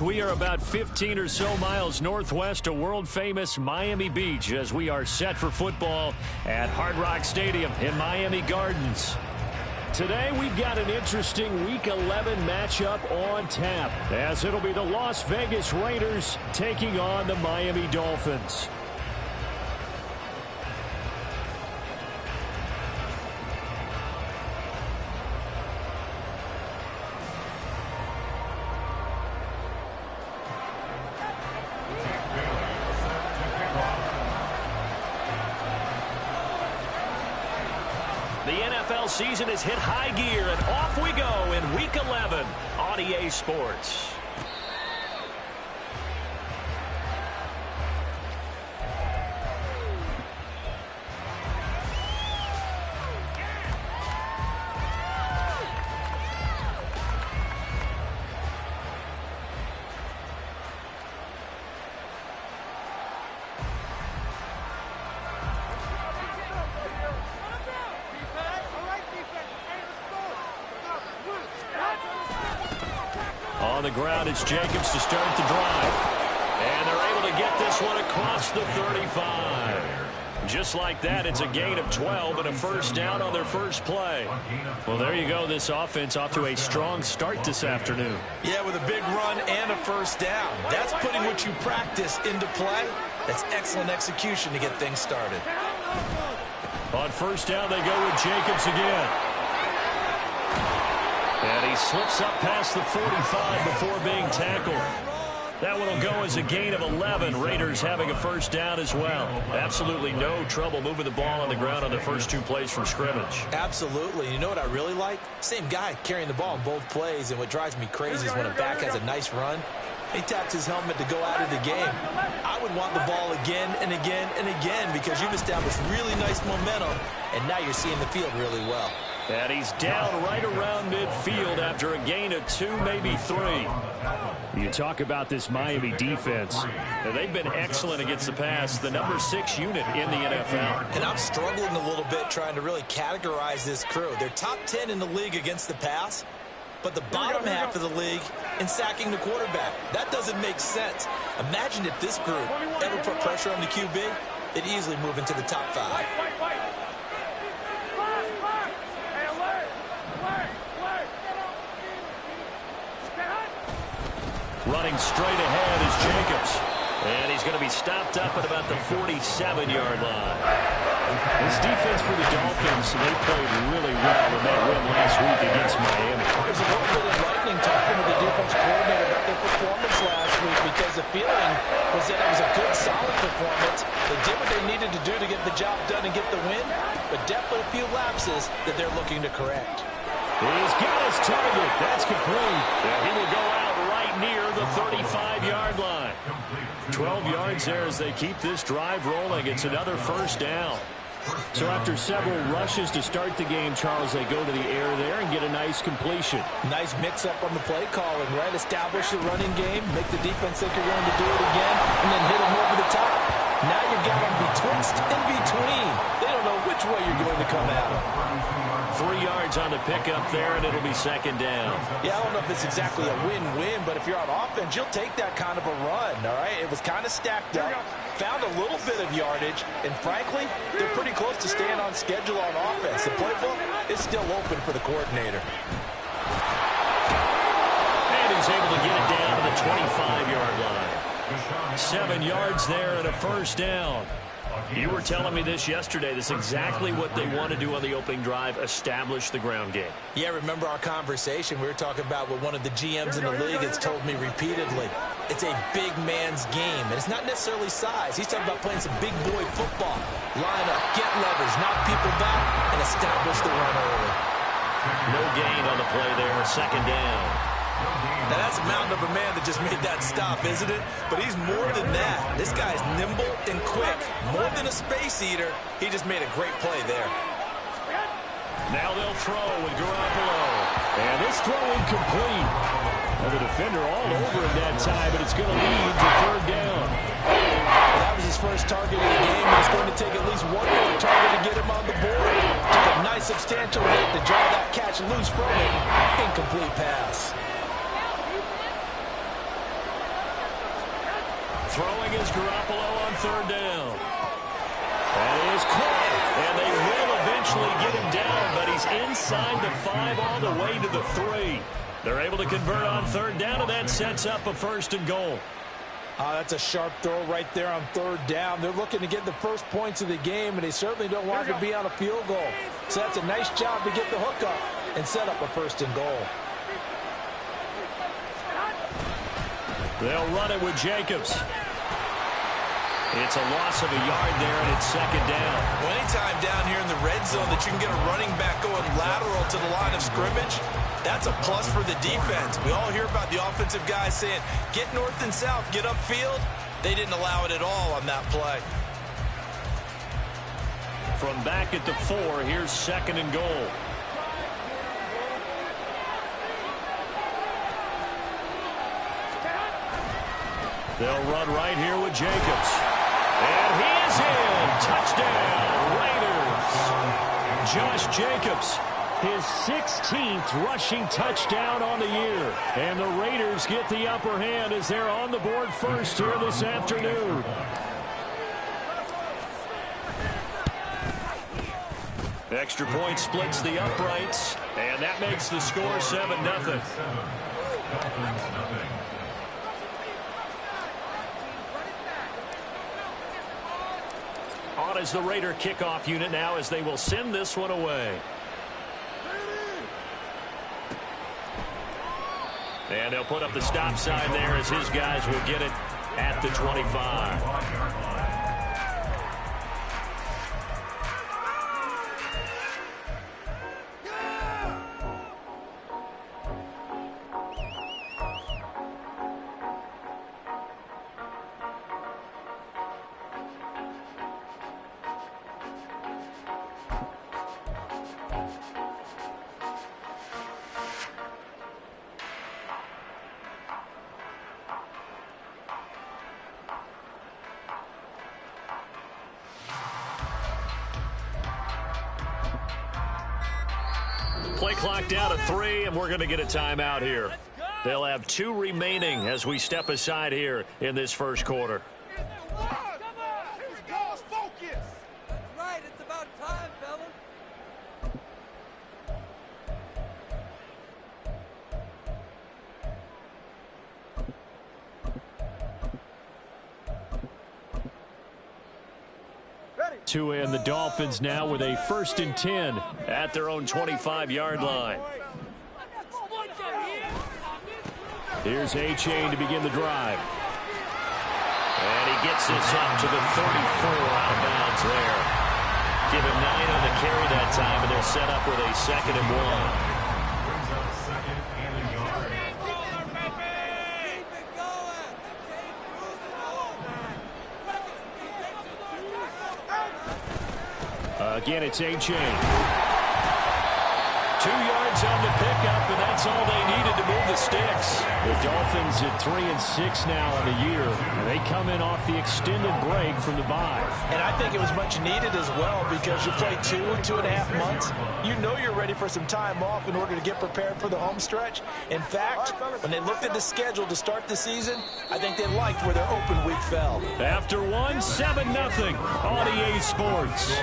We are about 15 or so miles northwest of world-famous Miami Beach as we are set for football at Hard Rock Stadium in Miami Gardens. Today we've got an interesting Week 11 matchup on tap as it'll be the Las Vegas Raiders taking on the Miami Dolphins. The NFL season has hit high gear, and off we go in Week 11 on EA Sports. On the ground, it's Jacobs to start the drive. And they're able to get this one across the 35. Just like that, it's a gain of 12 and a first down on their first play. Well, there you go. This offense off to a strong start this afternoon. Yeah, with a big run and a first down. That's putting what you practice into play. That's excellent execution to get things started. On first down, they go with Jacobs again. And he slips up past the 45 before being tackled. That one will go as a gain of 11. Raiders having a first down as well. Absolutely no trouble moving the ball on the ground on the first two plays from scrimmage. Absolutely. You know what I really like? Same guy carrying the ball in both plays. And what drives me crazy is when a back has a nice run, he taps his helmet to go out of the game. I would want the ball again and again and again because you've established really nice momentum, and now you're seeing the field really well. And he's down right around midfield after a gain of 2, maybe 3. You talk about this Miami defense. Now, they've been excellent against the pass, the number 6 unit in the NFL. And I'm struggling a little bit trying to really categorize this crew. They're top 10 in the league against the pass, but the bottom half of the league in sacking the quarterback. That doesn't make sense. Imagine if this group ever put pressure on the QB, they'd easily move into the top 5. Running straight ahead is Jacobs. And he's going to be stopped up at about the 47-yard line. This defense for the Dolphins, they played really well in that win last week against Miami. There's a little bit of lightning talking with the defense coordinator about their performance last week because the feeling was that it was a good, solid performance. They did what they needed to do to get the job done and get the win, but definitely a few lapses that they're looking to correct. He's got his target. That's complete. And he will go out right near the 35-yard line. 12 yards there as they keep this drive rolling. It's another first down. So after several rushes to start the game, Charles, they go to the air there and get a nice completion. Nice mix-up on the play calling, right? Establish the running game, make the defense think you're going to do it again, and then hit them over the top. Now you've got them betwixt in between. They don't know which way you're going to come at them. 3 yards on the pickup there, and it'll be second down. Yeah, I don't know if it's exactly a win-win, but if you're on offense, you'll take that kind of a run, all right? It was kind of stacked up, found a little bit of yardage, and frankly, they're pretty close to staying on schedule on offense. The playbook is still open for the coordinator. And he's able to get it down to the 25-yard line. 7 yards there and a first down. You were telling me this yesterday. This is exactly what they want to do on the opening drive, establish the ground game. Yeah, remember our conversation? We were talking about what one of the GMs in the league has told me repeatedly. It's a big man's game, and it's not necessarily size. He's talking about playing some big boy football. Line up, get leverage, knock people back, and establish the run early. No gain on the play there, second down. Now, that's a mountain of a man that just made that stop, isn't it? But he's more than that. This guy's nimble and quick. More than a space eater, he just made a great play there. Now they'll throw with Garoppolo. And this throw incomplete. Well, the defender all over him that time, but it's going to lead to third down. That was his first target of the game, and it's going to take at least one more target to get him on the board. Took a nice substantial hit to draw that catch loose from it. Incomplete pass. Throwing is Garoppolo on third down. That is caught, and they will eventually get him down, but he's inside the 5 all the way to the 3. They're able to convert on third down, and that sets up a 1st and goal. That's a sharp throw right there on third down. They're looking to get the first points of the game, and they certainly don't want to be on a field goal. So that's a nice job to get the hook up and set up a 1st and goal. They'll run it with Jacobs. It's a loss of a yard there, and it's 2nd down. Well, anytime down here in the red zone that you can get a running back going lateral to the line of scrimmage, that's a plus for the defense. We all hear about the offensive guys saying, get north and south, get upfield. They didn't allow it at all on that play. From back at the 4, here's 2nd and goal. They'll run right here with Jacobs. And he is in. Touchdown, Raiders. Josh Jacobs, his 16th rushing touchdown on the year. And the Raiders get the upper hand as they're on the board first here this afternoon. Extra point splits the uprights, and that makes the score 7-0. On is the Raider kickoff unit now as they will send this one away. And they'll put up the stop sign there as his guys will get it at the 25. Play clock down to 3, and we're going to get a timeout here. They'll have 2 remaining as we step aside here in this first quarter. To end the Dolphins now with a 1st and 10 at their own 25-yard line. Here's A-Chain to begin the drive. And he gets this up to the 34 out of bounds there. Give him 9 on the carry that time, and they're set up with a 2nd and 1. Again, it's A-Chain. 2 yards on the pickup, and that's all they needed to move the sticks. The Dolphins at 3-6 now on the year. They come in off the extended break from the bye. And I think it was much needed as well because you play 2.5 months. You know you're ready for some time off in order to get prepared for the home stretch. In fact, when they looked at the schedule to start the season, I think they liked where their open week fell. After 1, 7-0 on EA Sports.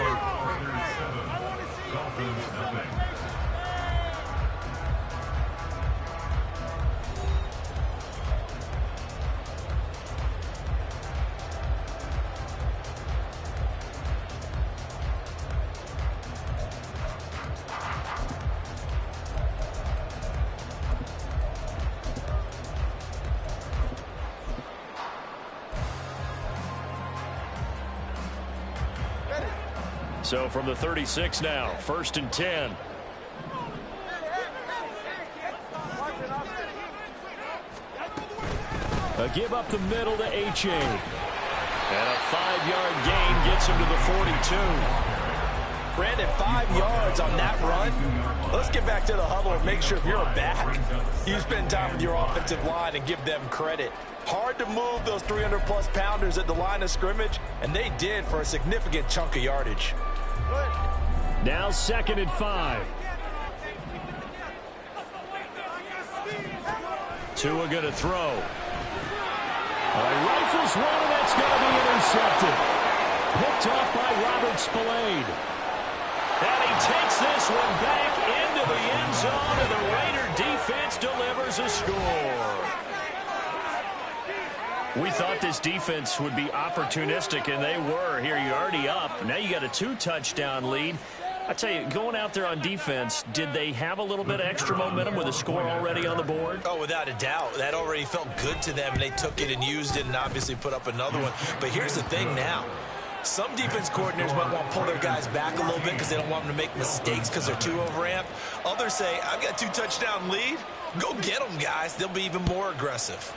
So from the 36 now, 1st and 10. A give up the middle to A-Chain. And a 5-yard gain gets him to the 42. Brandon, 5 yards on that run. Let's get back to the huddle and make sure if you're a back, you spend time with your offensive line and give them credit. Hard to move those 300-plus pounders at the line of scrimmage, and they did for a significant chunk of yardage. Now 2nd and 5. Tua going to throw. Rifles one, and that's going to be intercepted. Picked off by Robert Spillane. And he takes this one back into the end zone, and the Raider defense delivers a score. We thought this defense would be opportunistic, and they were. Here, you're already up. Now you got a 2-touchdown lead. I tell you, going out there on defense, did they have a little bit of extra momentum with a score already on the board? Oh, without a doubt. That already felt good to them, and they took it and used it and obviously put up another one. But here's the thing now. Some defense coordinators might want to pull their guys back a little bit because they don't want them to make mistakes because they're too overamped. Others say, I've got a 2-touchdown lead. Go get them, guys. They'll be even more aggressive.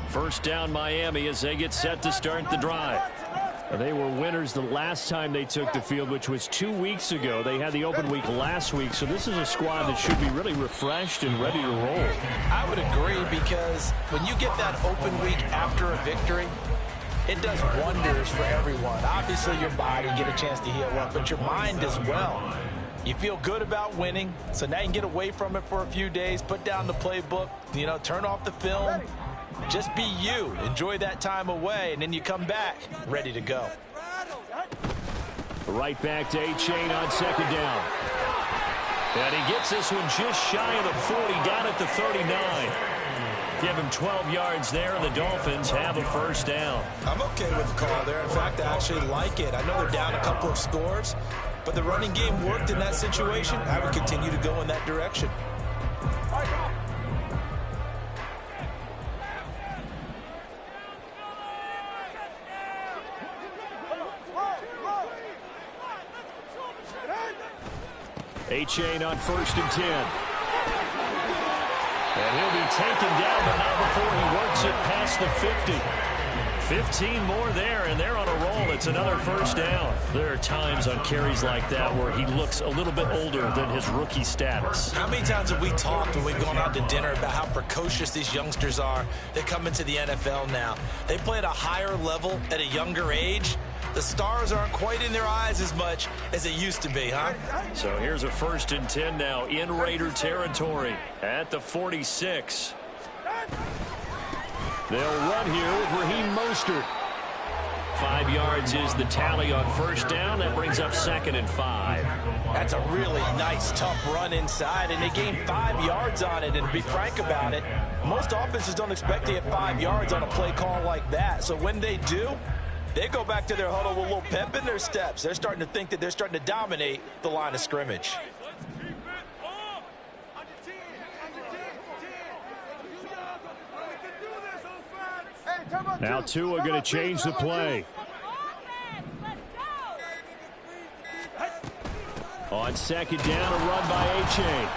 First down Miami as they get set to start the drive. They were winners the last time they took the field, which was 2 weeks ago. They had the open week last week, so this is a squad that should be really refreshed and ready to roll. I would agree, because when you get that open week after a victory, it does wonders for everyone. Obviously, your body get a chance to heal up, but your mind as well. You feel good about winning, so now you can get away from it for a few days, put down the playbook, turn off the film. Just be you. Enjoy that time away, and then you come back ready to go. Right back to A-Chain on second down. And he gets this one just shy of the 40, down at the 39. Give him 12 yards there, and the Dolphins have a first down. I'm okay with the call there. In fact, I actually like it. I know they're down a couple of scores, but the running game worked in that situation. I would continue to go in that direction. A-Chain on 1st and 10. And he'll be taken down, but not before he works it past the 50. 15 more there, and they're on a roll. It's another first down. There are times on carries like that where he looks a little bit older than his rookie status. How many times have we talked when we've gone out to dinner about how precocious these youngsters are? They come into the NFL now. They play at a higher level at a younger age. The stars aren't quite in their eyes as much as it used to be, huh? So here's a 1st and 10 now in Raider territory at the 46. They'll run here with Raheem Mostert. 5 yards is the tally on first down. That brings up 2nd and 5. That's a really nice, tough run inside, and they gained 5 yards on it. And to be frank about it, most offenses don't expect to get 5 yards on a play call like that. So when they do, they go back to their huddle with a little pep in their steps. They're starting to think that they're starting to dominate the line of scrimmage. Now Tua going to change the play. On second down, a run by A-Chain.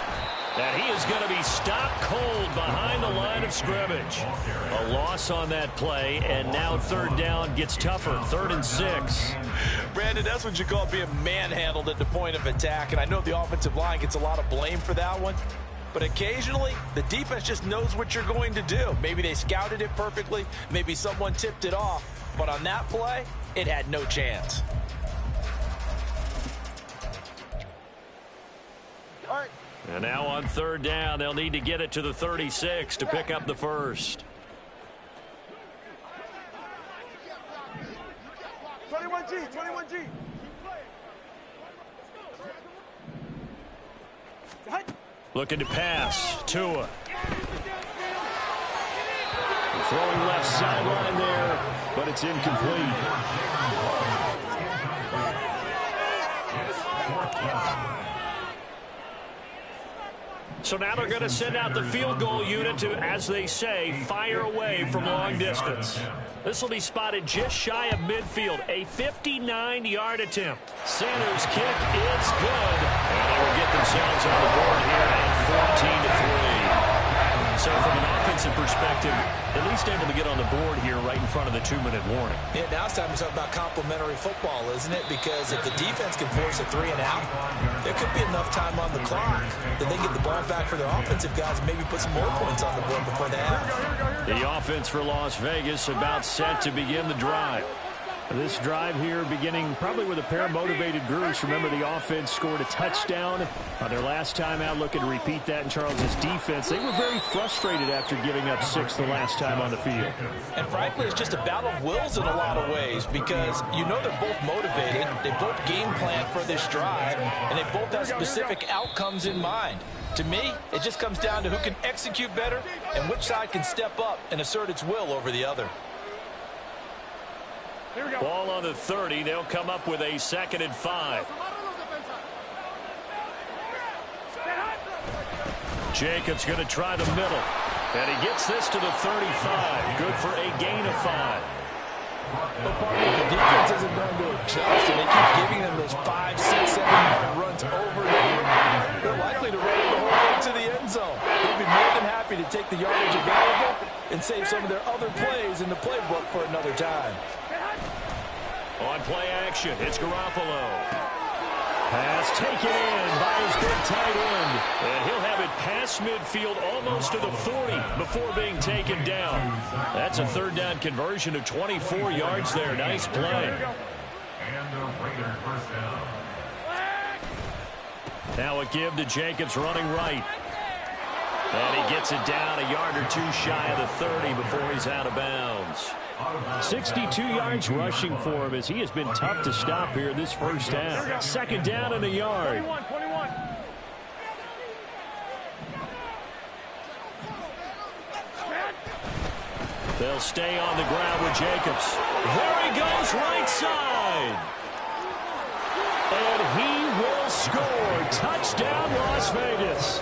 And he is going to be stopped cold behind the line of scrimmage. A loss on that play, and now third down gets tougher. 3rd and 6. Brandon, that's what you call being manhandled at the point of attack. And I know the offensive line gets a lot of blame for that one. But occasionally, the defense just knows what you're going to do. Maybe they scouted it perfectly. Maybe someone tipped it off. But on that play, it had no chance. All right. And now on third down, they'll need to get it to the 36 to pick up the first. 21G, 21G. Looking to pass. Tua. Throwing left sideline there, but it's incomplete. So now they're going to send out the field goal unit to, as they say, fire away from long distance. This will be spotted just shy of midfield. A 59-yard attempt. Sanders' kick is good. And they will get themselves on the board here at 14-3. So from an offensive defensive perspective, at least able to get on the board here right in front of the 2-minute warning. Yeah, now it's time to talk about complementary football, isn't it? Because if the defense can force a 3 and out, there could be enough time on the clock that they get the ball back for their offensive guys and maybe put some more points on the board before they have. The offense for Las Vegas about set to begin the drive. This drive here beginning probably with a pair of motivated groups. Remember, the offense scored a touchdown on their last time out, looking to repeat that in Charles's defense. They were very frustrated after giving up 6 the last time on the field. And frankly, it's just a battle of wills in a lot of ways because you know they're both motivated, they both game plan for this drive, and they both have specific outcomes in mind. To me, it just comes down to who can execute better and which side can step up and assert its will over the other. Ball on the 30. They'll come up with a 2nd and 5. Jacobs going to try the middle. And he gets this to the 35. Good for a gain of 5. The defense isn't going to adjust, and they keep giving them those 5, 6, 7 yard runs over and over. They're likely to run the whole way to the end zone. They'll be more than happy to take the yardage available and save some of their other plays in the playbook for another time. On play action, it's Garoppolo. Pass taken in by his big tight end. And he'll have it past midfield almost to the 40 before being taken down. That's a 3rd down conversion of 24 yards there. Nice play. Now a give to Jacobs running right. And he gets it down a yard or 2 shy of the 30 before he's out of bounds. 62 yards rushing for him as he has been tough to stop here this first half. 2nd down and a yard. 21. They'll stay on the ground with Jacobs. There he goes, right side. And he will score. Touchdown, Las Vegas.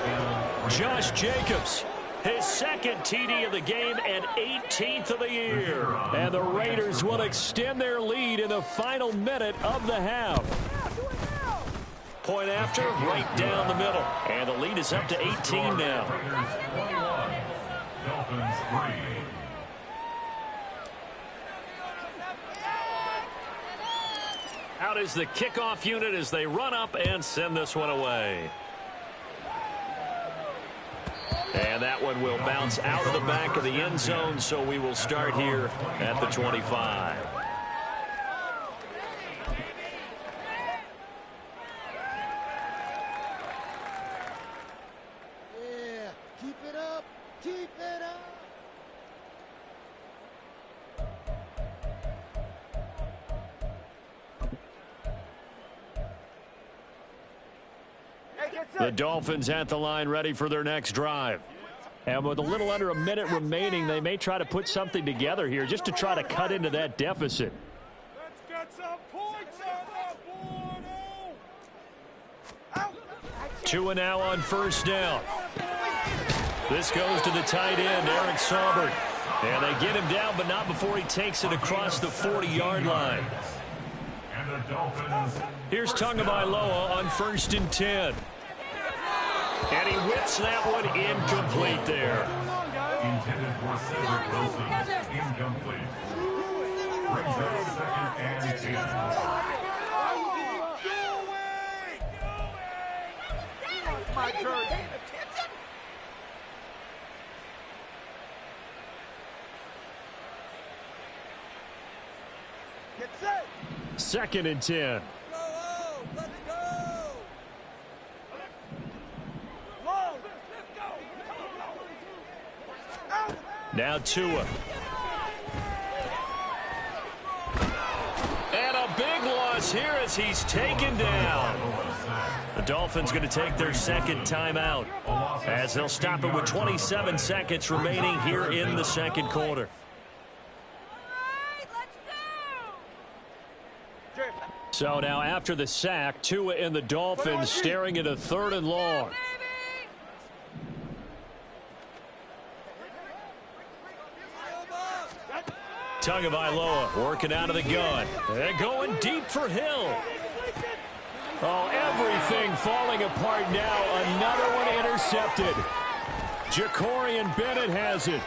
Josh Jacobs. His 2nd TD of the game and 18th of the year. And the Raiders will extend their lead in the final minute of the half. Point after, right down the middle. And the lead is up to 18 now. Out is the kickoff unit as they run up and send this one away. And that one will bounce out of the back of the end zone, so we will start here at the 25. Yeah, keep it up. Keep it up. The Dolphins at the line ready for their next drive. And with a little under a minute remaining, they may try to put something together here just to try to cut into that deficit. Let's get some points on the board. Tua now on 1st down. This goes to the tight end, Eric Saubert. And they get him down, but not before he takes it across the 40-yard line. Here's Tagovailoa on 1st and 10. And he whips that one incomplete there. Intended for Cedric Wilson. Incomplete. Brings up 2nd and 10. My turn. Get set. 2nd and 10. Let's go. Now Tua. And a big loss here as he's taken down. The Dolphins going to take their 2nd timeout as they'll stop it with 27 seconds remaining here in the 2nd quarter. So now after the sack, Tua and the Dolphins staring at a 3rd and long. Tagovailoa working out of the gun. And going deep for Hill. Oh, everything falling apart now. Another one intercepted. Jacorian Bennett has it.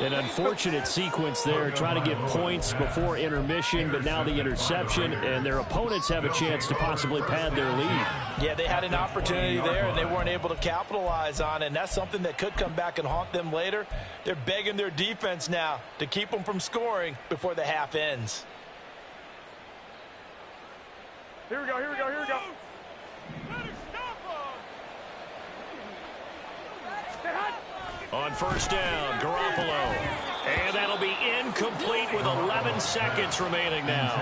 An unfortunate sequence there, trying to get points before intermission, but now the interception, and their opponents have a chance to possibly pad their lead. Yeah, they had an opportunity there, and they weren't able to capitalize on it, and that's something that could come back and haunt them later. They're begging their defense now to keep them from scoring before the half ends. Here we go, here we go, here we go. On first down, Garoppolo. And that'll be incomplete with 11 seconds remaining now.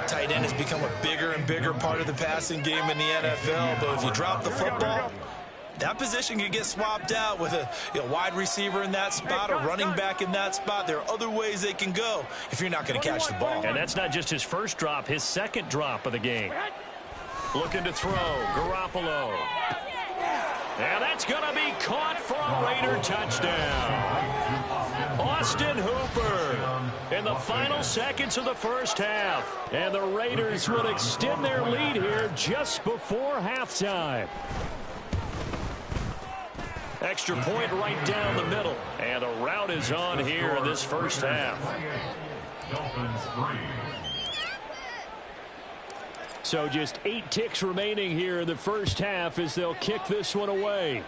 Tight end has become a bigger and bigger part of the passing game in the NFL, but if you drop the football, that position can get swapped out with a wide receiver in that spot, a running back in that spot. There are other ways they can go if you're not going to catch the ball. And that's not just his first drop, his second drop of the game. Looking to throw, Garoppolo. And that's going to be caught for a Raider touchdown. Austin Hooper in the final seconds of the first half. And the Raiders will extend their lead here just before halftime. Extra point right down the middle. And the route is on here in this first half. So just 8 ticks remaining here in the first half as they'll kick this one away.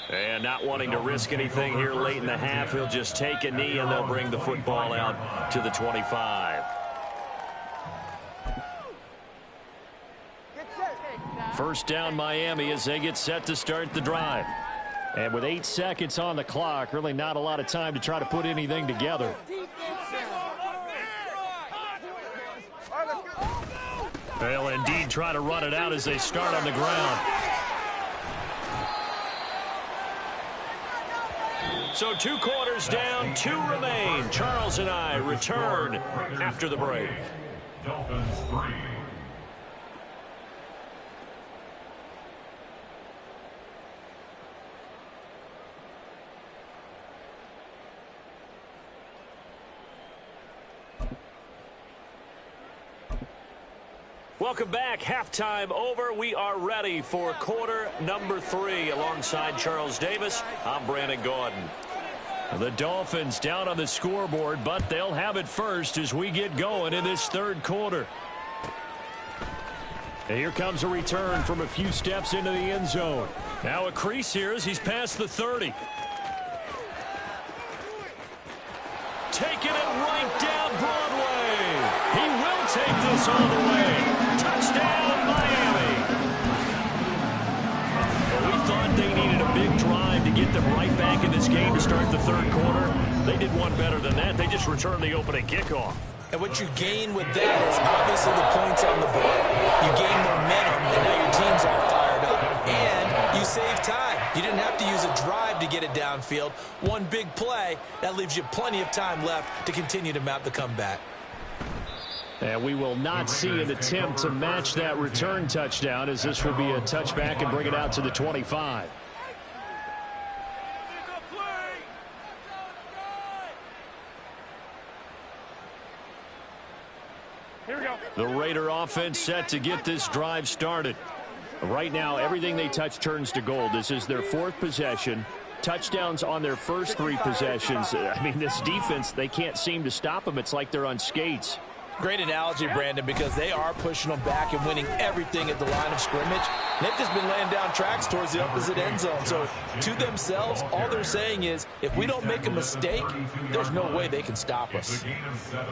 And not wanting to risk anything here late in the half, he'll just take a knee and they'll bring the football out to the 25. First down Miami as they get set to start the drive. And with 8 seconds on the clock, really not a lot of time to try to put anything together. They'll indeed try to run it out as they start on the ground. So 2 quarters down, 2 remain. Charles and I return after the break. Dolphins 3. Welcome back. Halftime over. We are ready for quarter number 3. Alongside Charles Davis, I'm Brandon Gaudin. The Dolphins down on the scoreboard, but they'll have it first as we get going in this third quarter. And here comes a return from a few steps into the end zone. Now a crease here as he's past the 30. Taking it right down Broadway. He will take this all the way. Touchdown, Miami. Well, we thought they needed a big drive to get them right back in this game to start the third quarter. They did one better than that. They just returned the opening kickoff. And what you gain with that is obviously the points on the board. You gain momentum, and now your team's all fired up. And you save time. You didn't have to use a drive to get it downfield. One big play, that leaves you plenty of time left to continue to mount the comeback. And we will not see an attempt to match that return touchdown, as this will be a touchback and bring it out to the 25. Here we go. The Raider offense set to get this drive started. Right now, everything they touch turns to gold. This is their 4th possession. Touchdowns on their first 3 possessions. I mean, this defense, they can't seem to stop them. It's like they're on skates. Great analogy, Brandon, because they are pushing them back and winning everything at the line of scrimmage. They've just been laying down tracks towards the opposite end zone. So to themselves, all they're saying is, if we don't make a mistake, there's no way they can stop us.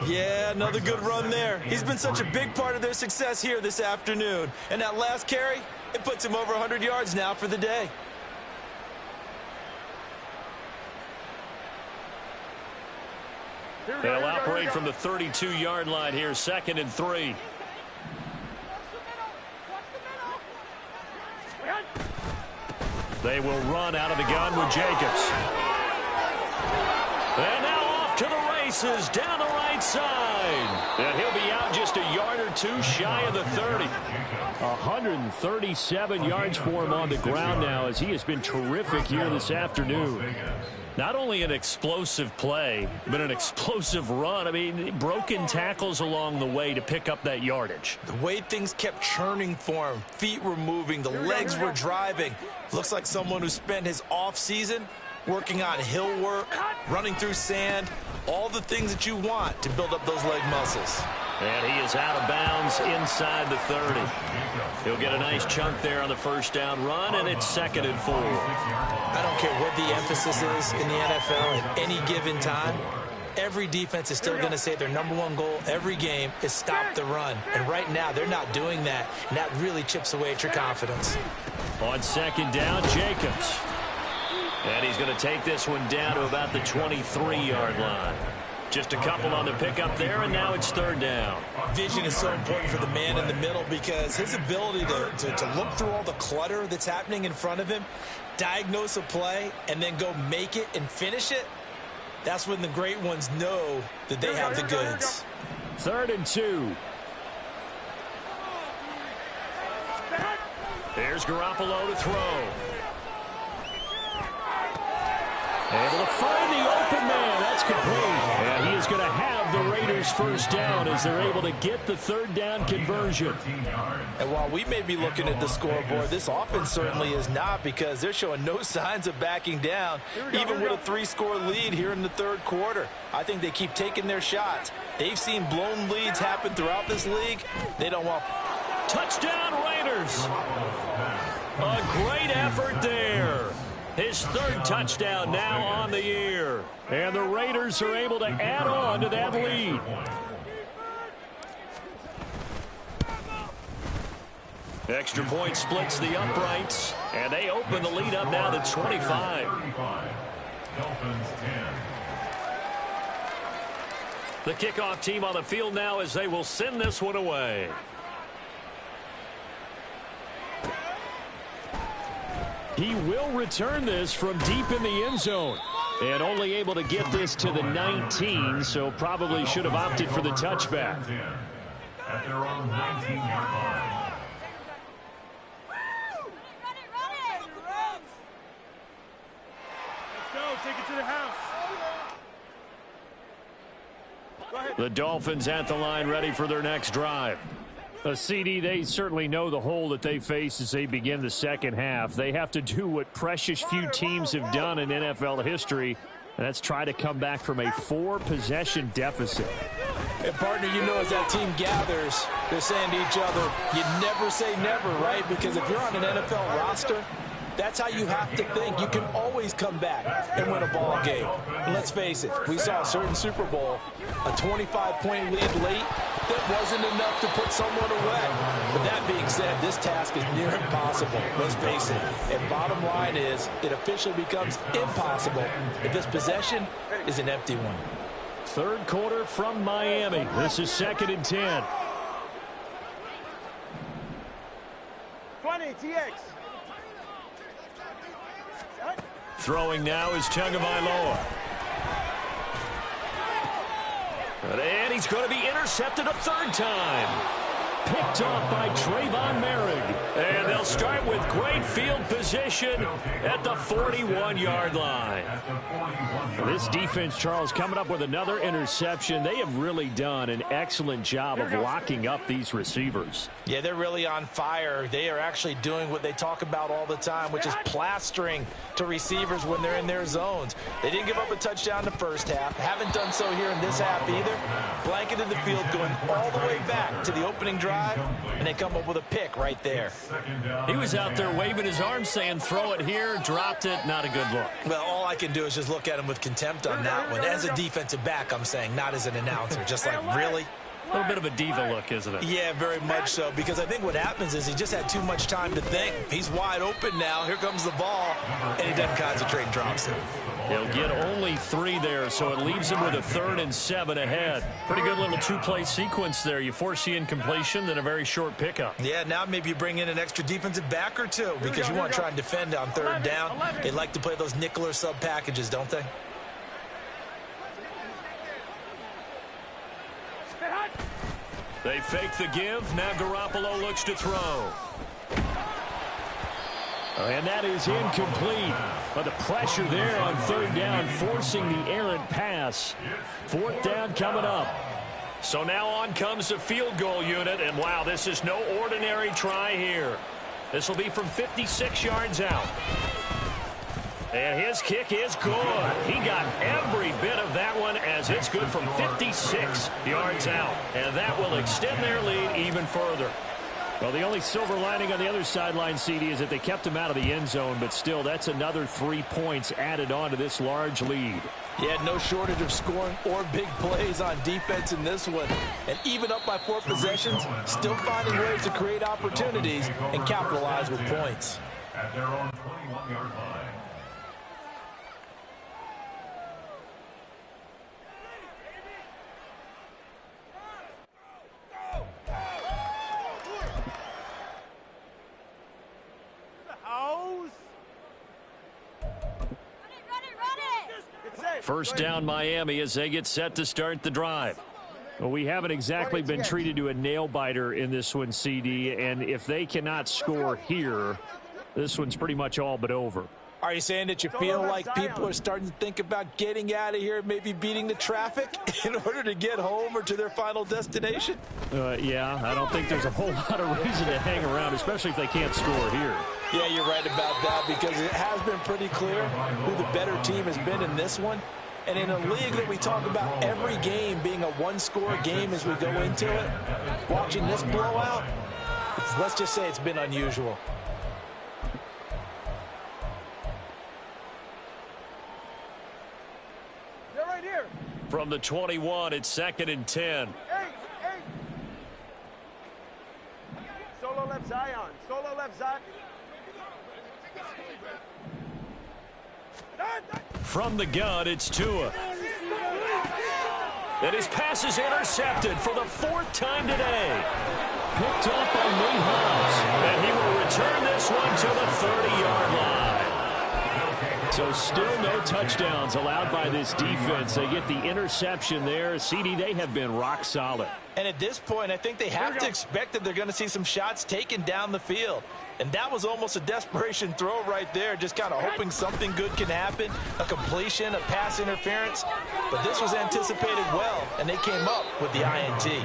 Yeah, another good run there. He's been such a big part of their success here this afternoon. And that last carry, it puts him over 100 yards now for the day. They'll operate from the 32-yard line here, 2nd and 3. They will run out of the gun with Jacobs. And now off to the races down the right side. line. And he'll be out just a yard or two shy of the 30. 137 yards for him on the ground now, as he has been terrific here this afternoon. Not only an explosive play, but an explosive run. I mean, broken tackles along the way to pick up that yardage. The way things kept churning for him, feet were moving, the legs were driving. Looks like someone who spent his offseason working on hill work, running through sand, all the things that you want to build up those leg muscles. And he is out of bounds inside the 30. He'll get a nice chunk there on the first down run, and it's 2nd and 4. I don't care what the emphasis is in the NFL at any given time. Every defense is still going to say their #1 goal every game is stop the run. And right now, they're not doing that, and that really chips away at your confidence. On 2nd down, Jacobs. And he's going to take this one down to about the 23-yard line. Just a couple on the pickup there, and now it's 3rd down. Vision is so important for the man in the middle because his ability to look through all the clutter that's happening in front of him, diagnose a play, and then go make it and finish it, that's when the great ones know that they have the goods. 3rd and 2. Here's Garoppolo to throw. Able to find the open man. That's complete. And he is going to have the Raiders first down as they're able to get the 3rd down conversion. And while we may be looking at the scoreboard, this offense certainly is not, because they're showing no signs of backing down, even with a 3-score lead here in the 3rd quarter. I think they keep taking their shots. They've seen blown leads happen throughout this league. They don't want... Touchdown, Raiders. A great effort there. His 3rd touchdown now on the year. And the Raiders are able to add on to that lead. Extra point splits the uprights, and they open the lead up now to 25. Dolphins 10. The kickoff team on the field now as they will send this one away. He will return this from deep in the end zone. And only able to get this to the 19, so probably should have opted for the touchback. At their own 19-yard line. Let's go. Take it to the house. Go ahead. The Dolphins at the line, ready for their next drive. A CD, they certainly know the hole that they face as they begin the second half. They have to do what precious few teams have done in NFL history, and that's try to come back from a 4-possession deficit. And, partner, you know, as that team gathers, they're saying to each other, you never say never, right? Because if you're on an NFL roster, that's how you have to think. You can always come back and win a ball game. And let's face it, we saw a certain Super Bowl, a 25-point lead late, that wasn't enough to put someone away. But that being said, this task is near impossible. Let's face it. And bottom line is, it officially becomes impossible if this possession is an empty one. 3rd quarter from Miami. This is 2nd and 10. 20, TX. Throwing now is Tagovailoa. And he's going to be intercepted a 3rd time. Picked off by Trayvon Merrick. And they'll start with great field position at the 41-yard line. This defense, Charles, coming up with another interception. They have really done an excellent job of locking up these receivers. Yeah, they're really on fire. They are actually doing what they talk about all the time, which is plastering to receivers when they're in their zones. They didn't give up a touchdown in the first half. Haven't done so here in this half either. Blanketed the field, going all the way back to the opening drive, and they come up with a pick right there. He was out there waving his arms saying, throw it here, dropped it, not a good look. Well, all I can do is just look at him with contempt on that one. As a defensive back, I'm saying, not as an announcer. Just like, really? A little bit of a diva look, isn't it? Yeah, very much so, because I think what happens is he just had too much time to think. He's wide open now. Here comes the ball, and he doesn't concentrate and drops it. He'll get only 3 there, so it leaves him with a 3rd and 7 ahead. Pretty good little 2-play sequence there. You force the incompletion, then a very short pickup. Yeah, now maybe you bring in an extra defensive back or two, because you want to try and defend on 3rd down. They like to play those nickel or sub packages, don't they? They fake the give. Now Garoppolo looks to throw. And that is incomplete. But the pressure there on third down, forcing the errant pass. Fourth down coming up. So now on comes the field goal unit. And wow, this is no ordinary try here. This will be from 56 yards out. And his kick is good. He got every bit of that one as it's good from 56 yards out. And that will extend their lead even further. Well, the only silver lining on the other sideline, CD, is that they kept him out of the end zone. But still, that's another 3 points added on to this large lead. Yeah, no shortage of scoring or big plays on defense in this one. And even up by 4 possessions, still finding ways to create opportunities and capitalize with points. At their own 21-yard line. First down Miami as they get set to start the drive. Well, we haven't exactly been treated to a nail-biter in this one, CD, and if they cannot score here, this one's pretty much all but over. Are you saying that you feel like people are starting to think about getting out of here, maybe beating the traffic in order to get home or to their final destination? Yeah, I don't think there's a whole lot of reason to hang around, especially if they can't score here. Yeah, you're right about that, because it has been pretty clear who the better team has been in this one. And in a league that we talk about every game being a one-score game as we go into it, watching this blowout, let's just say it's been unusual. They're right here. From the 21, it's 2nd and 10. Hey. Solo left Zion. Solo left Zion. From the gun, it's Tua. And his pass is intercepted for the 4th time today. Picked up by Nate Hobbs. And he will return this one to the 30-yard line. So still no touchdowns allowed by this defense. They get the interception there. CD, they have been rock solid. And at this point, I think they have to expect that they're going to see some shots taken down the field. And that was almost a desperation throw right there, just kind of hoping something good can happen, a completion, a pass interference. But this was anticipated well, and they came up with the INT.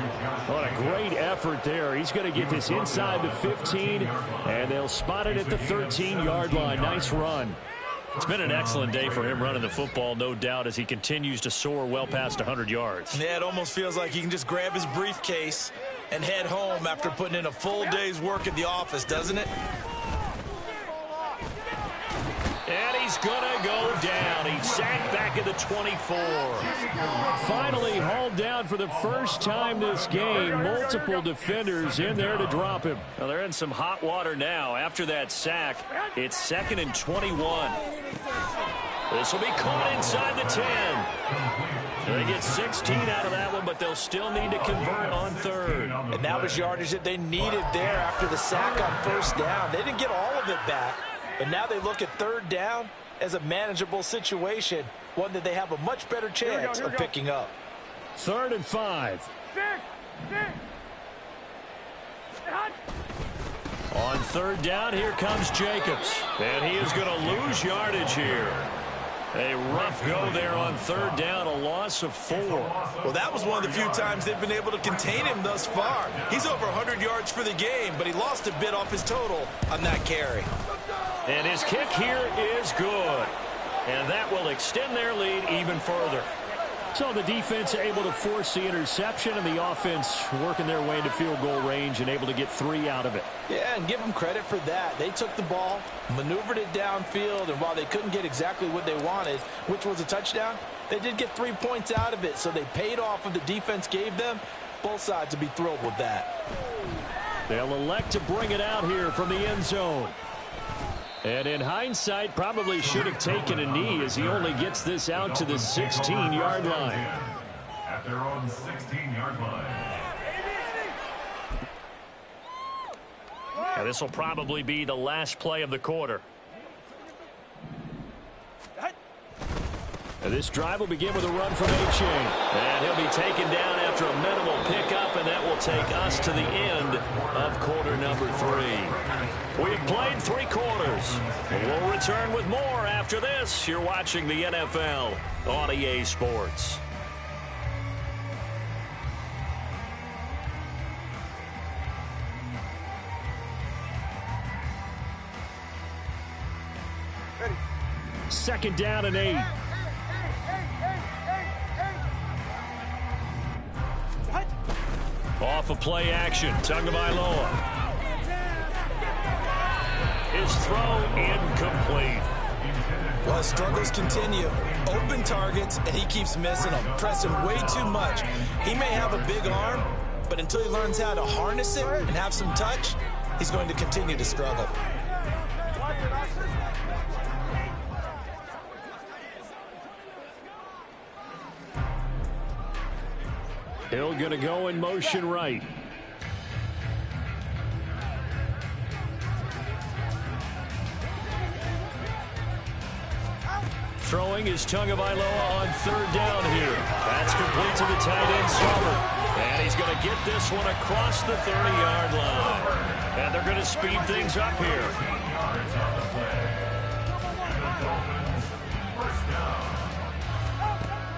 What a great effort there. He's going to get this inside the 15, and they'll spot it at the 13-yard line. Nice run. It's been an excellent day for him running the football, no doubt, as he continues to soar well past 100 yards. Yeah, it almost feels like he can just grab his briefcase and head home after putting in a full day's work at the office, doesn't it? And he's going to go down. He's sacked back at the 24. Finally hauled down for the first time this game. Multiple defenders in there to drop him. Well, they're in some hot water now. After that sack, it's 2nd and 21. This will be caught inside the 10. They get 16 out of that one, but they'll still need to convert on 3rd. And that was yardage that they needed there after the sack on 1st down. They didn't get all of it back, but now they look at 3rd down as a manageable situation, one that they have a much better chance of picking up. 3rd and 5. On 3rd down, here comes Jacobs. And he is going to lose yardage here. A rough go there on 3rd down, a loss of 4. Well, that was one of the few times they've been able to contain him thus far. He's over 100 yards for the game, but he lost a bit off his total on that carry. And his kick here is good. And that will extend their lead even further. So the defense able to force the interception, and the offense working their way into field goal range and able to get 3 out of it. Yeah, and give them credit for that. They took the ball, maneuvered it downfield, and while they couldn't get exactly what they wanted, which was a touchdown, they did get 3 points out of it, so they paid off what the defense gave them. Both sides will be thrilled with that. They'll elect to bring it out here from the end zone. And in hindsight, probably should have taken a knee as he only gets this out to the 16-yard line. At their own 16-yard line. Now this will probably be the last play of the quarter. And this drive will begin with a run from A-Chain. And he'll be taken down after a minimal that will take us to the end of quarter number 3. We have played 3 quarters. We'll return with more after this. You're watching the NFL on EA Sports. Second down and 8. Off of play action. Tagovailoa. His throw incomplete. Well, his struggles continue. Open targets, and he keeps missing them. Pressing way too much. He may have a big arm, but until he learns how to harness it and have some touch, he's going to continue to struggle. Hill going to go in motion right. Throwing is Tagovailoa on third down here. That's complete to the tight end, Sauber. And he's going to get this one across the 30-yard line. And they're going to speed things up here.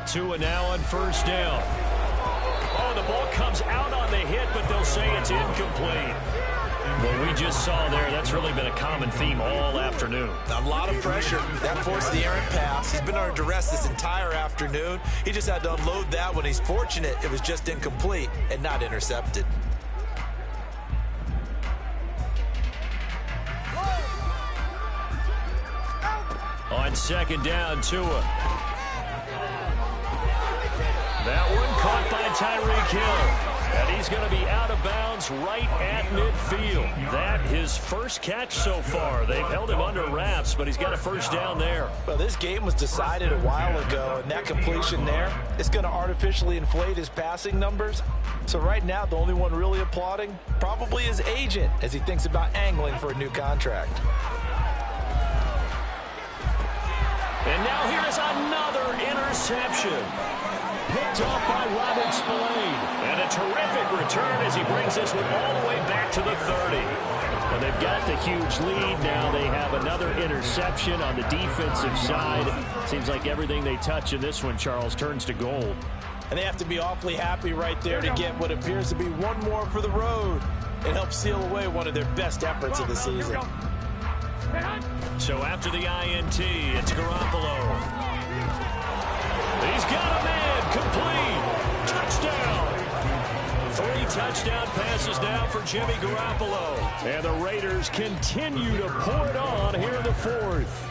Tua now on first down. Oh, the ball comes out on the hit, but they'll say it's incomplete. What we just saw there, that's really been a common theme all afternoon. A lot of pressure. That forced the errant pass. He's been under duress this entire afternoon. He just had to unload that one. He's fortunate it was just incomplete and not intercepted. On second down, Tua. That one caught by Tyreek Hill. And he's going to be out of bounds right at midfield. That his first catch so far. They've held him under wraps, but he's got a first down there. Well, this game was decided a while ago, and that completion there is going to artificially inflate his passing numbers. So right now, the only one really applauding probably his agent as he thinks about angling for a new contract. And now here is another interception. Picked off by Robert Spillane. And a terrific return as he brings this one all the way back to the 30. Well, they've got the huge lead. Now they have another interception on the defensive side. Seems like everything they touch in this one, Charles, turns to gold. And they have to be awfully happy right there to get what appears to be one more for the road and help seal away one of their best efforts of the season. So after the INT, it's Garoppolo. He's got a man. Complete. Touchdown. 3 touchdown passes now for Jimmy Garoppolo. And the Raiders continue to pour it on here in the 4th.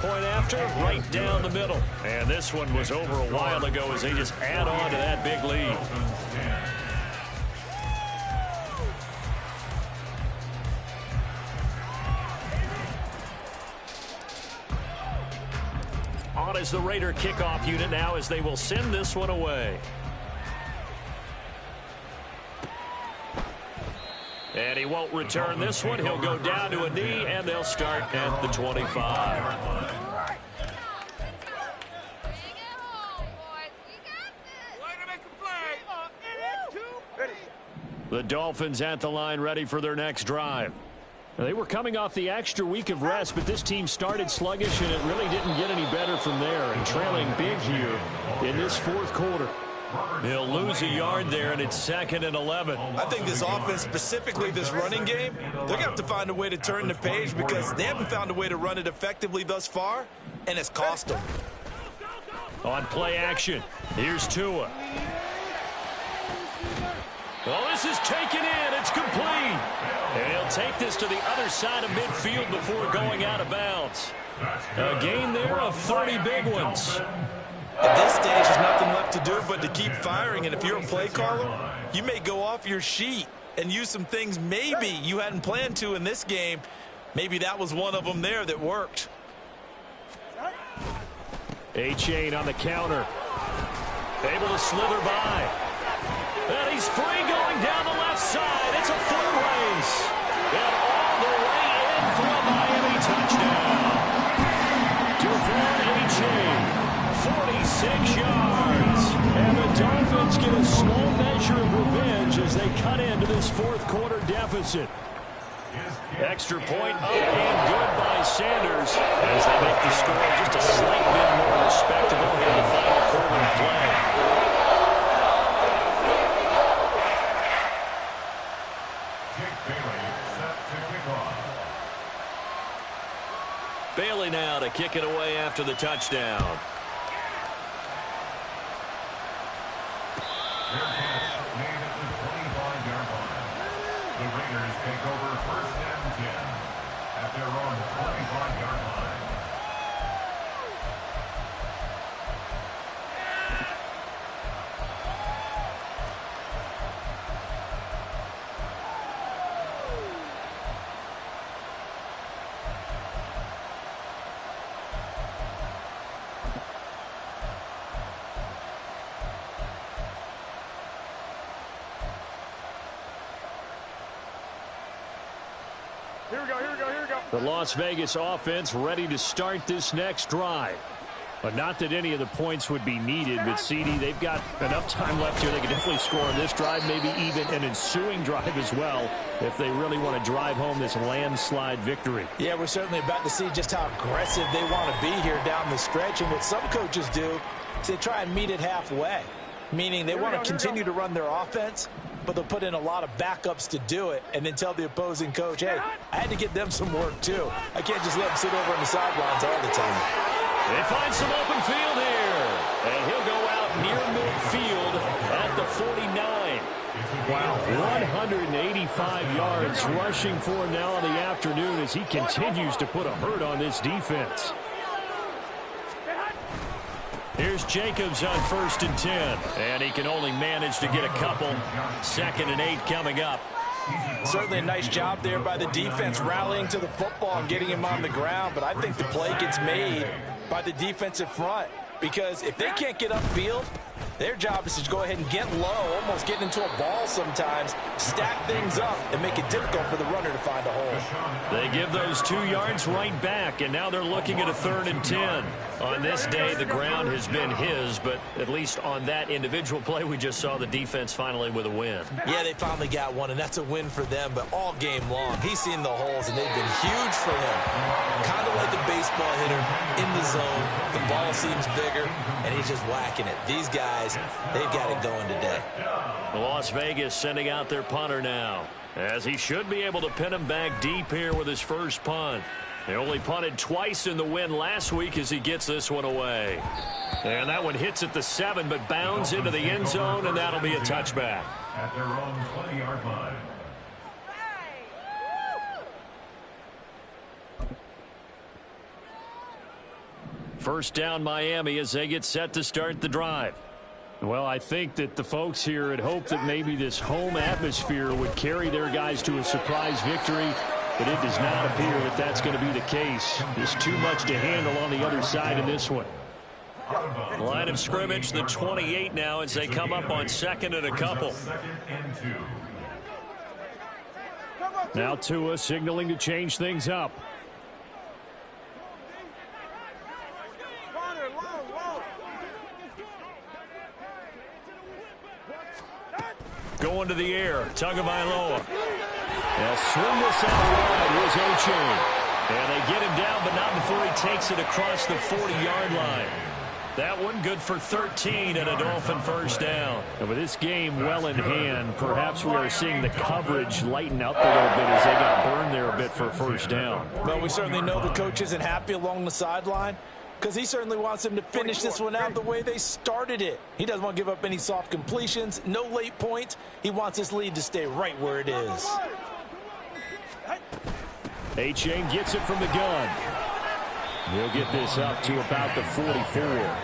Point after, right down the middle. And this one was over a while ago as they just add on to that big lead. On as the Raider kickoff unit now as they will send this one away. And he won't return this one. He'll go down to a knee, and they'll start at the 25. The Dolphins at the line ready for their next drive. They were coming off the extra week of rest, but this team started sluggish, and it really didn't get any better from there. And trailing big here in this 4th quarter. He'll lose a yard there, and it's 2nd and 11. I think this offense, specifically this running game, they're going to have to find a way to turn the page because they haven't found a way to run it effectively thus far, and it's cost them. On play action, here's Tua. Well, this is taken in. It's complete. And he'll take this to the other side of midfield before going out of bounds. A gain there of 30 big ones. At this stage, there's nothing left to do but to keep firing. And if you're a play caller, you may go off your sheet and use some things maybe you hadn't planned to in this game. Maybe that was one of them there that worked. A-Chain on the counter. Able to slither by. And he's free going down the left side. It's a foot race. And all the way in for a Miami touchdown. Devon A-Chain, 46 yards. And the Dolphins get a small measure of revenge as they cut into this fourth quarter deficit. Extra point up and good by Sanders as they make the score just a slight bit more respectable here in the final quarter of play. Bailey now to kick it away after the touchdown. Their catch made at the 25-yard line. The Raiders take over first and 10 at their own 25-yard line. Here we go, here we go, here we go. The Las Vegas offense ready to start this next drive. But not that any of the points would be needed, but CD, they've got enough time left here. They can definitely score on this drive, maybe even an ensuing drive as well, if they really want to drive home this landslide victory. Yeah, we're certainly about to see just how aggressive they want to be here down the stretch. And what some coaches do is they try and meet it halfway, meaning they want to continue to run their offense, but they'll put in a lot of backups to do it and then tell the opposing coach, hey, I had to get them some work too. I can't just let them sit over on the sidelines all the time. They find some open field here. And he'll go out near midfield at the 49. Wow, 185 yards rushing for him now in the afternoon as he continues to put a hurt on this defense. Here's Jacobs on 1st and 10. And he can only manage to get a couple. 2nd and 8 coming up. Certainly a nice job there by the defense rallying to the football and getting him on the ground. But I think the play gets made by the defensive front, because if they can't get upfield, their job is to go ahead and get low, almost get into a ball sometimes, stack things up, and make it difficult for the runner to find a hole. They give those 2 yards right back, and now they're looking at a 3rd and 10. On this day, the ground has been his, but at least on that individual play, we just saw the defense finally with a win. Yeah, they finally got one, and that's a win for them, but all game long, he's seen the holes, and they've been huge for him. Kind of like a baseball hitter in the zone. The ball seems bigger, and he's just whacking it. These guys, they've got it going today. Las Vegas sending out their punter now, as he should be able to pin him back deep here with his first punt. They only punted twice in the win last week as he gets this one away. And that one hits at the 7, but bounds into the end zone, and that'll be a touchback. At their own 20-yard line. First down Miami as they get set to start the drive. Well, I think that the folks here had hoped that maybe this home atmosphere would carry their guys to a surprise victory, but it does not appear that that's going to be the case. There's too much to handle on the other side in this one. Line of scrimmage, the 28 now as they come up on 2nd and a couple. Now Tua signaling to change things up. Going to the air, Tagovailoa. They'll swing this out wide. Here's O'Chain. And they get him down, but not before he takes it across the 40-yard line. That one good for 13 and a Dolphin first down. And with this game well in hand, perhaps we are seeing the coverage lighten up a little bit as they got burned there a bit for a first down. Well, we certainly know the coach isn't happy along the sideline, because he certainly wants them to finish this one out the way they started it. He doesn't want to give up any soft completions, no late points. He wants this lead to stay right where it is. A-Chain gets it from the gun. He'll get this up to about the 44.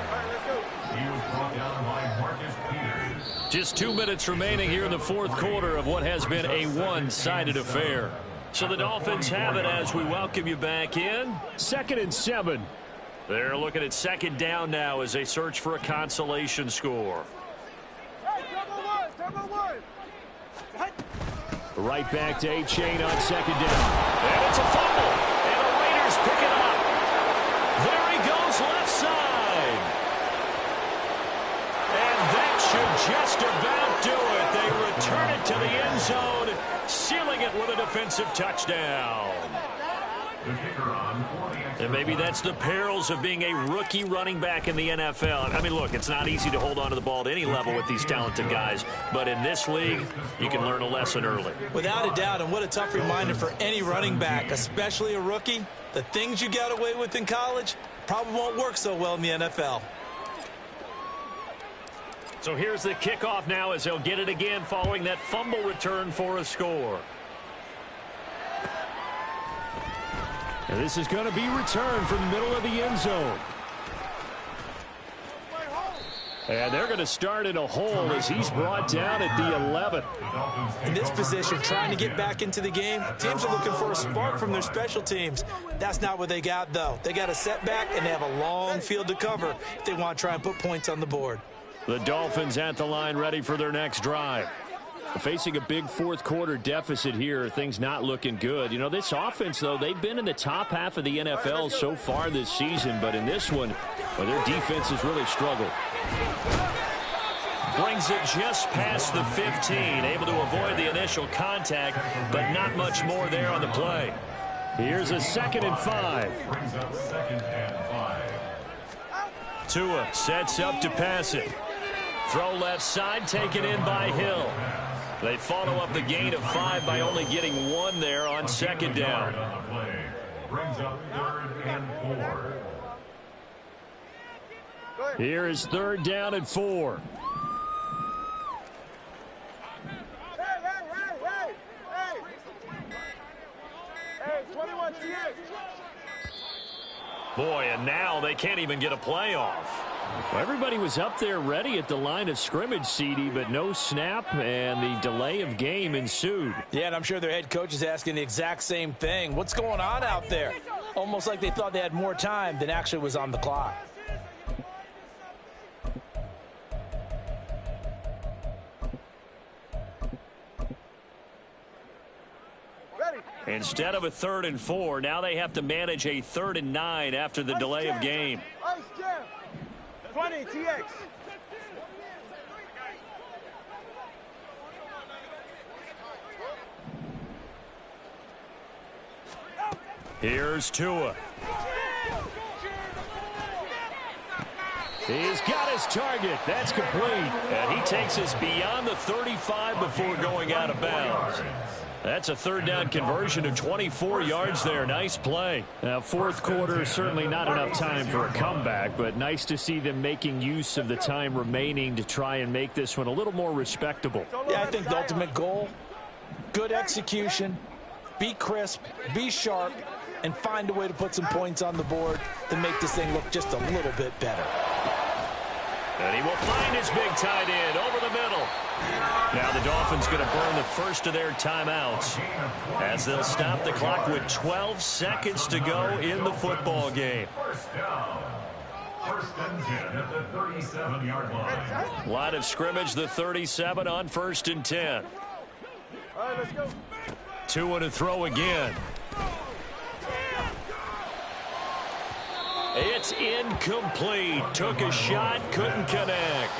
Just 2 minutes remaining here in the fourth quarter of what has been a one-sided affair. So the Dolphins have it as we welcome you back in. 2nd and 7. They're looking at 2nd down now as they search for a consolation score. Right back to A-Chain on 2nd down. And it's a fumble. And the Raiders pick it up. There he goes left side. And that just about do it. They return it to the end zone, sealing it with a defensive touchdown. And maybe that's the perils of being a rookie running back in the NFL. I mean, look, it's not easy to hold on to the ball at any level with these talented guys. But in this league, you can learn a lesson early. Without a doubt, and what a tough reminder for any running back, especially a rookie. The things you got away with in college probably won't work so well in the NFL. So here's the kickoff now as they'll get it again following that fumble return for a score. And this is going to be returned from the middle of the end zone. And they're going to start in a hole as he's brought down at the 11. In this position, trying to get back into the game, teams are looking for a spark from their special teams. That's not what they got, though. They got a setback, and they have a long field to cover if they want to try and put points on the board. The Dolphins at the line ready for their next drive. Facing a big fourth quarter deficit here, things not looking good. You know, this offense, though, they've been in the top half of the NFL so far this season, but in this one, well, their defense has really struggled. Brings it just past the 15, able to avoid the initial contact, but not much more there on the play. Here's a 2nd and 5. Brings up 2nd and 5. Tua sets up to pass it. Throw left side, taken in by Hill. They follow up the gain of 5 by only getting 1 there on 2nd down. Brings up 3rd and 4. Here is 3rd down and 4. Hey, 21 TX. Boy, and now they can't even get a play off. Well, everybody was up there ready at the line of scrimmage, CD, but no snap, and the delay of game ensued. Yeah, and I'm sure their head coach is asking the exact same thing. What's going on out there? Almost like they thought they had more time than actually was on the clock. Instead of a 3rd and 4, now they have to manage a 3rd and 9 after the delay of game. 20 TX. Here's Tua. He's got his target. That's complete. And he takes us beyond the 35 before going out of bounds. That's a 3rd down conversion of 24 yards there. Nice play. Now, fourth quarter, certainly not enough time for a comeback, but nice to see them making use of the time remaining to try and make this one a little more respectable. Yeah, I think the ultimate goal, good execution, be crisp, be sharp, and find a way to put some points on the board to make this thing look just a little bit better. And he will find his big tight end over the middle. Now the Dolphins going to burn the first of their timeouts as they'll stop the clock with 12 seconds to go in the football game. First down. 1st and 10 at the 37-yard line. Line of scrimmage, the 37 on 1st and 10. All right, let's go. Tua to throw again. It's incomplete. Took a shot, couldn't connect.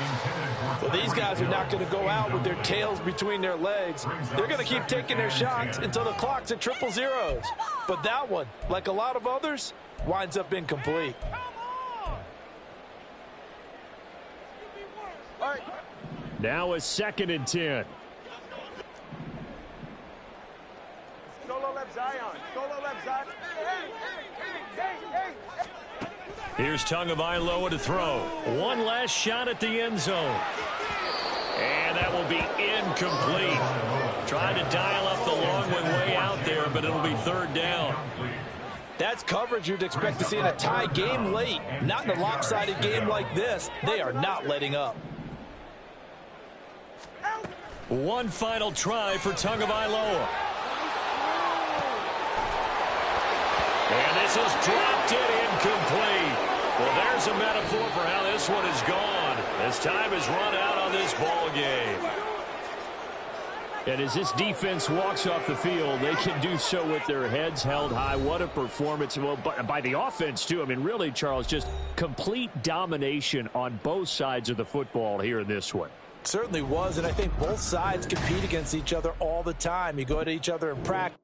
Well, these guys are not going to go out with their tails between their legs. They're going to keep taking their shots until the clock's at 000. But that one, like a lot of others, winds up incomplete. All right. Now a 2nd and 10. Solo left Zion. Solo left Zion. Hey. Here's Tagovailoa to throw. One last shot at the end zone. And that will be incomplete. Trying to dial up the long one way out there, but it'll be 3rd down. That's coverage you'd expect to see in a tie game late. Not in a lopsided game like this. They are not letting up. One final try for Tagovailoa. And this is dropped in incomplete. Well, there's a metaphor for how this one is gone. As time has run out on this ball game. And as this defense walks off the field, they can do so with their heads held high. What a performance. Well, by the offense, too. I mean, really, Charles, just complete domination on both sides of the football here in this one. Certainly was, and I think both sides compete against each other all the time. You go at each other in practice.